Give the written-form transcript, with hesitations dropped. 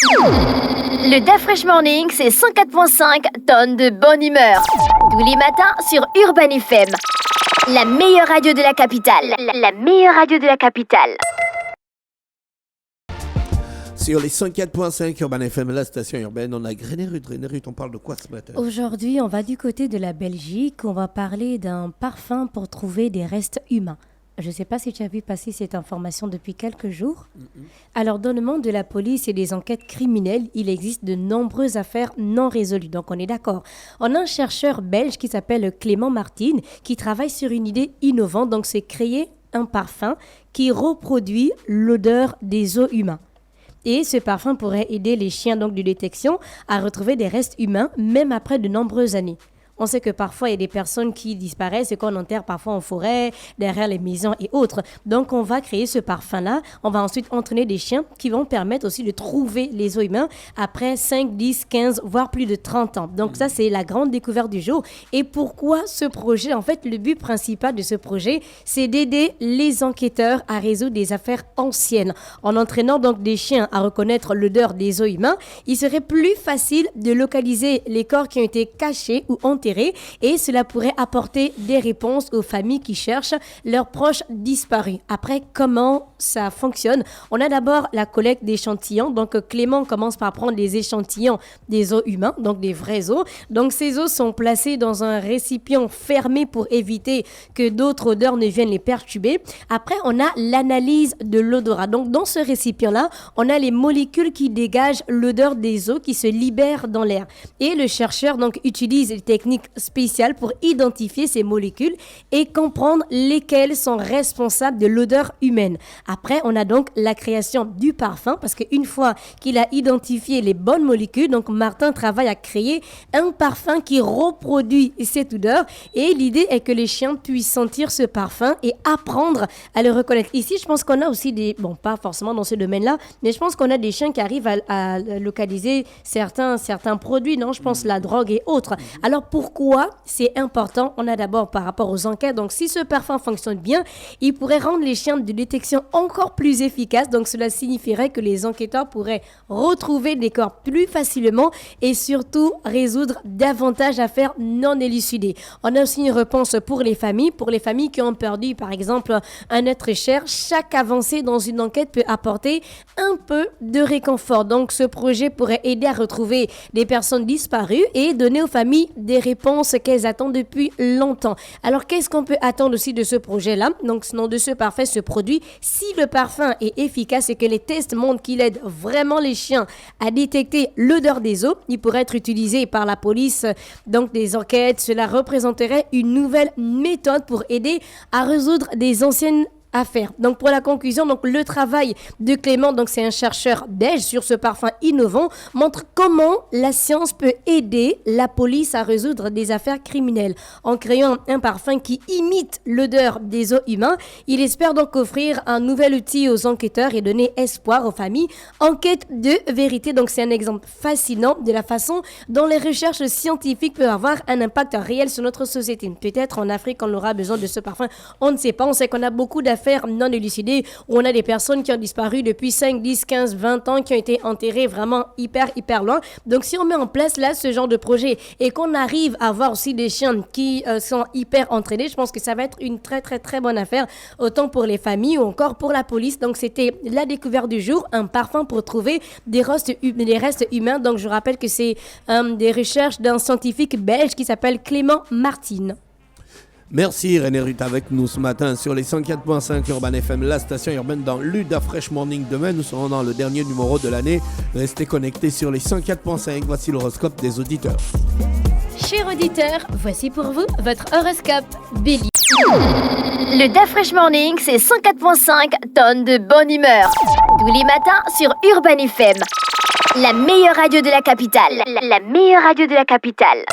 Le DAF Fresh Morning, c'est 104.5 tonnes de bonne humeur. Tous les matins sur Urban FM. La meilleure radio de la capitale. La meilleure radio de la capitale. Sur les 104.5 Urban FM, la station urbaine, on a Grénérud. Grénérud, on parle de quoi ce matin? Aujourd'hui, on va du côté de la Belgique. On va parler d'un parfum pour trouver des restes humains. Je ne sais pas si tu as vu passer cette information depuis quelques jours. Alors, dans le monde de la police et des enquêtes criminelles, il existe de nombreuses affaires non résolues. Donc, on est d'accord. On a un chercheur belge qui s'appelle Clément Martin qui travaille sur une idée innovante. Donc, c'est créer un parfum qui reproduit l'odeur des os humains. Et ce parfum pourrait aider les chiens donc, de détection à retrouver des restes humains, même après de nombreuses années. On sait que parfois, il y a des personnes qui disparaissent et qu'on enterre parfois en forêt, derrière les maisons et autres. Donc, on va créer ce parfum-là. On va ensuite entraîner des chiens qui vont permettre aussi de trouver les os humains après 5, 10, 15, voire plus de 30 ans. Donc, ça, c'est la grande découverte du jour. Et pourquoi ce projet? En fait, le but principal de ce projet, c'est d'aider les enquêteurs à résoudre des affaires anciennes. En entraînant donc des chiens à reconnaître l'odeur des os humains, il serait plus facile de localiser les corps qui ont été cachés ou enterrés et cela pourrait apporter des réponses aux familles qui cherchent leurs proches disparus. Après, comment ça fonctionne? On a d'abord la collecte d'échantillons. Donc, Clément commence par prendre les échantillons des os humains, donc des vrais os. Donc, ces os sont placés dans un récipient fermé pour éviter que d'autres odeurs ne viennent les perturber. Après, on a l'analyse de l'odorat. Donc, dans ce récipient-là, on a les molécules qui dégagent l'odeur des os qui se libèrent dans l'air. Et le chercheur donc utilise les techniques spéciales pour identifier ces molécules et comprendre lesquelles sont responsables de l'odeur humaine. Après, on a donc la création du parfum parce qu'une fois qu'il a identifié les bonnes molécules, donc Martin travaille à créer un parfum qui reproduit cette odeur et l'idée est que les chiens puissent sentir ce parfum et apprendre à le reconnaître. Ici, je pense qu'on a aussi des, bon, pas forcément dans ce domaine-là, mais je pense qu'on a des chiens qui arrivent à localiser certains produits, non? Je pense la drogue et autres. Alors, pourquoi c'est important? On a d'abord par rapport aux enquêtes. Donc, si ce parfum fonctionne bien, il pourrait rendre les chiens de détection encore plus efficaces. Donc, cela signifierait que les enquêteurs pourraient retrouver des corps plus facilement et surtout résoudre davantage d'affaires non élucidées. On a aussi une réponse pour les familles qui ont perdu, par exemple, un être cher. Chaque avancée dans une enquête peut apporter un peu de réconfort. Donc, ce projet pourrait aider à retrouver des personnes disparues et donner aux familles des réponses qu'elles attendent depuis longtemps. Alors, qu'est-ce qu'on peut attendre aussi de ce projet-là? Donc, sinon de ce parfum, ce produit, si le parfum est efficace et que les tests montrent qu'il aide vraiment les chiens à détecter l'odeur des os, il pourrait être utilisé par la police. Donc, des enquêtes, cela représenterait une nouvelle méthode pour aider à résoudre des anciennes à faire. Donc pour la conclusion, donc le travail de Clément, donc c'est un chercheur belge sur ce parfum innovant, montre comment la science peut aider la police à résoudre des affaires criminelles. En créant un parfum qui imite l'odeur des os humains, il espère donc offrir un nouvel outil aux enquêteurs et donner espoir aux familles en quête de vérité. Donc c'est un exemple fascinant de la façon dont les recherches scientifiques peuvent avoir un impact réel sur notre société. Peut-être en Afrique on aura besoin de ce parfum, on ne sait pas. On sait qu'on a beaucoup d'affaires non élucidées où on a des personnes qui ont disparu depuis 5, 10, 15, 20 ans, qui ont été enterrées vraiment hyper loin. Donc si on met en place là ce genre de projet et qu'on arrive à avoir aussi des chiens qui sont hyper entraînés, je pense que ça va être une très bonne affaire, autant pour les familles ou encore pour la police. Donc c'était la découverte du jour, un parfum pour trouver des restes humains. Donc je rappelle que c'est des recherches d'un scientifique belge qui s'appelle Clément Martin. Merci René Ruth avec nous ce matin sur les 104.5 Urban FM, la station urbaine dans l'UDA Fresh Morning. Demain, nous serons dans le dernier numéro de l'année. Restez connectés sur les 104.5. Voici l'horoscope des auditeurs. Chers auditeurs, voici pour vous votre horoscope Bélier. Le DAF Fresh Morning, c'est 104.5 tonnes de bonne humeur. Tous les matins sur Urban FM. La meilleure radio de la capitale. La meilleure radio de la capitale.